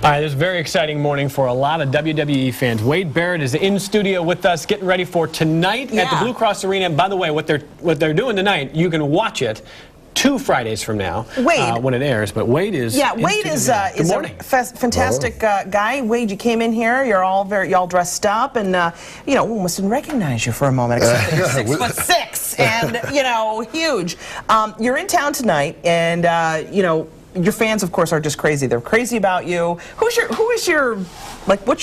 All right, this is a very exciting morning for a lot of WWE fans. Wade Barrett is in studio with us, getting ready for tonight at the Blue Cross Arena. And by the way, what they're doing tonight, you can watch it 2 Fridays from now when it airs. But Wade is Wade is a fantastic guy. Wade, you came in here. You're all dressed up, and almost didn't recognize you for a moment, except that you're 6'6" and huge. You're in town tonight, and your fans, of course, are just crazy. They're crazy about you. What's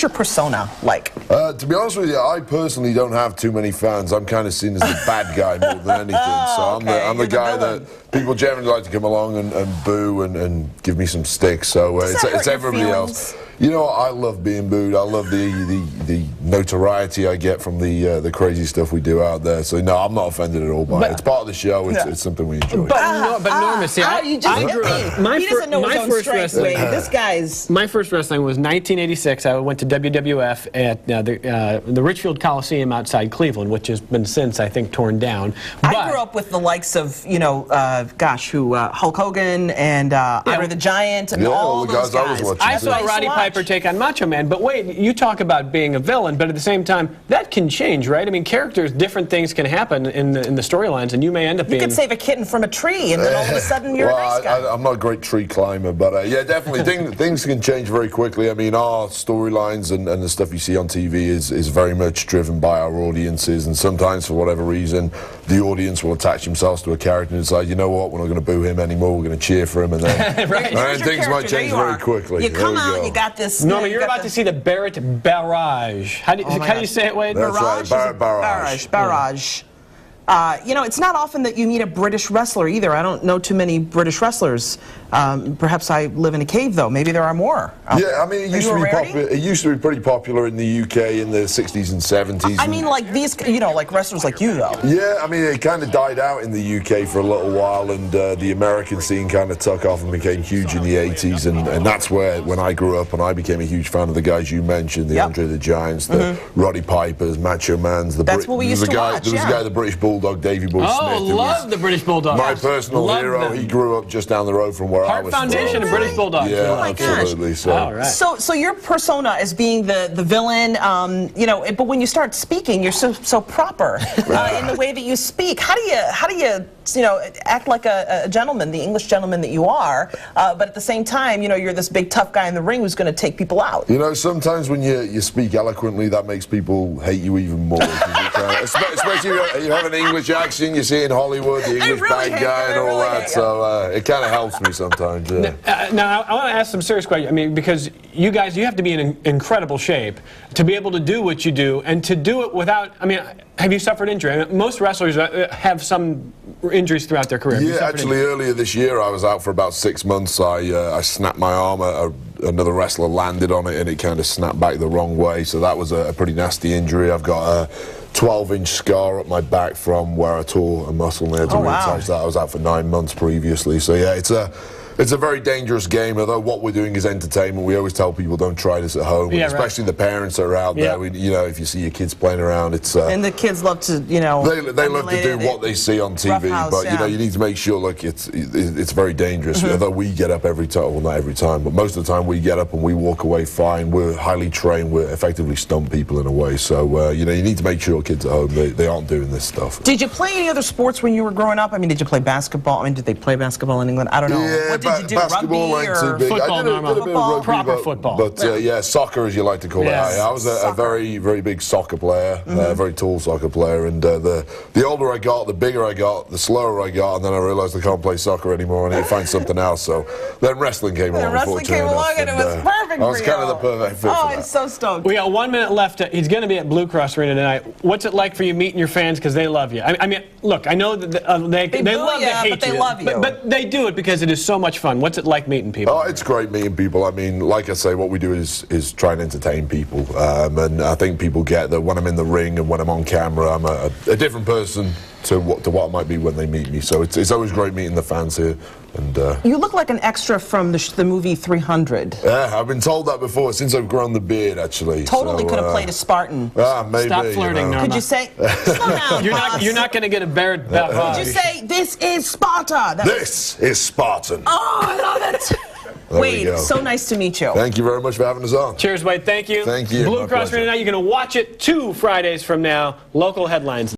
your persona like? To be honest with you, I personally don't have too many fans. I'm kind of seen as the bad guy more than anything. So I'm the guy that people generally like to come along and boo and give me some sticks. So it's everybody else. You know, I love being booed. I love the notoriety I get from the crazy stuff we do out there. So no, I'm not offended at all by it. It's part of the show. It's something we enjoy. But Norma, see, he doesn't know his own strength. This guy's. My first wrestling was 1986. I went to WWF at the Richfield Coliseum outside Cleveland, which has been since, I think, torn down. But I grew up with the likes of, Hulk Hogan and Ira the Giant and all those guys. I saw Roddy Piper take on Macho Man. But wait, you talk about being a villain, but at the same time, that can change, right? I mean, characters, different things can happen in the storylines, and you may end up being... You could save a kitten from a tree, and then all of a sudden you're a nice guy. I'm not a great tree climber, but yeah, definitely things can change very quickly. I mean, our storylines and the stuff you see on TV is very much driven by our audiences, and sometimes for whatever reason, the audience will attach themselves to a character and decide, you know what, we're not going to boo him anymore, we're going to cheer for him, and then and things might change very quickly. You come out, you got this... Norma, you're about to see the Barrett Barrage. How do you say it, Wade? That's right, Barrett Barrage. It's not often that you meet a British wrestler either. I don't know too many British wrestlers. Perhaps I live in a cave, though. Maybe there are more. Yeah, I mean, it used to be popular. It used to be pretty popular in the UK in the 60s and 70s. I mean, like these, like wrestlers like you, though. Yeah, I mean, it kind of died out in the UK for a little while, and the American scene kind of took off and became huge in the 80s, and that's when I grew up, and I became a huge fan of the guys you mentioned, the Andre the Giants, the Roddy Pipers, Macho Mans. That's what we used to watch. There was a guy, the British Bulldog, Davey Boy Smith. Oh, love the British Bulldog. My personal hero. He grew up just down the road from where I was from. Foundation of British Bulldogs. Yeah, absolutely. So your persona is being the villain, but when you start speaking, you're so proper in the way that you speak. How do you act like a gentleman, the English gentleman that you are, but at the same time, you're this big tough guy in the ring who's going to take people out. Sometimes when you speak eloquently, that makes people hate you even more. Especially you have an English accent, you see in Hollywood, the English bad guy and all that, so it kind of helps me sometimes. Now, I want to ask some serious questions. I mean, because you guys, you have to be in incredible shape to be able to do what you do, and to do it without, I mean, have you suffered injury? I mean, most wrestlers have some injuries throughout their career. Yeah, actually, earlier this year, I was out for about 6 months. I snapped my arm. Another wrestler landed on it, and it kind of snapped back the wrong way, so that was a pretty nasty injury. I've got a 12-inch scar up my back from where I tore a muscle, and they had to reattach that. I was out for 9 months previously, so yeah, it's a very dangerous game, although what we're doing is entertainment. We always tell people don't try this at home, especially the parents that are out there. If you see your kids playing around, it's... and the kids love to, They love to do what they see on TV, but, you need to make sure, look, it's very dangerous. Although we get up every time, well, not every time, but most of the time we get up and we walk away fine. We're highly trained. We're effectively stunt people in a way. So, you need to make sure kids at home, they aren't doing this stuff. Did you play any other sports when you were growing up? I mean, did you play basketball? I mean, did they play basketball in England? I don't know. Yeah, Did you do basketball rugby or football? I did a bit of rugby, proper football. But yeah, soccer, as you like to call it. I was a very, very big soccer player, a very tall soccer player. And the older I got, the bigger I got, the slower I got, and then I realized I can't play soccer anymore. I need to find something else. So then wrestling came along. Wrestling came along, and it was perfect. I was kind of the perfect fit. Oh, I'm so stoked. We got 1 minute left. He's going to be at Blue Cross Arena tonight. What's it like for you meeting your fans because they love you? I mean, look, I know that they love to hate you, but they love you. But they do it because it is so much fun. What's it like meeting people? Oh, it's great meeting people. I mean, like I say, what we do is try and entertain people. And I think people get that when I'm in the ring and when I'm on camera, I'm a different person to what I might be when they meet me. So it's always great meeting the fans here. And you look like an extra from the movie 300. Yeah, I've been told that before since I've grown the beard, actually. Totally could have played a Spartan. Maybe. Stop flirting, Norma. Could you say, slow down, You're not going to get a Barrett Barrage. Could you say, this is Sparta? This is Spartan. Oh, I love it. Wade, so nice to meet you. Thank you very much for having us on. Cheers, Wade. Thank you. Thank you. Blue Cross Arena tonight. You're going to watch it 2 Fridays from now. Local headlines.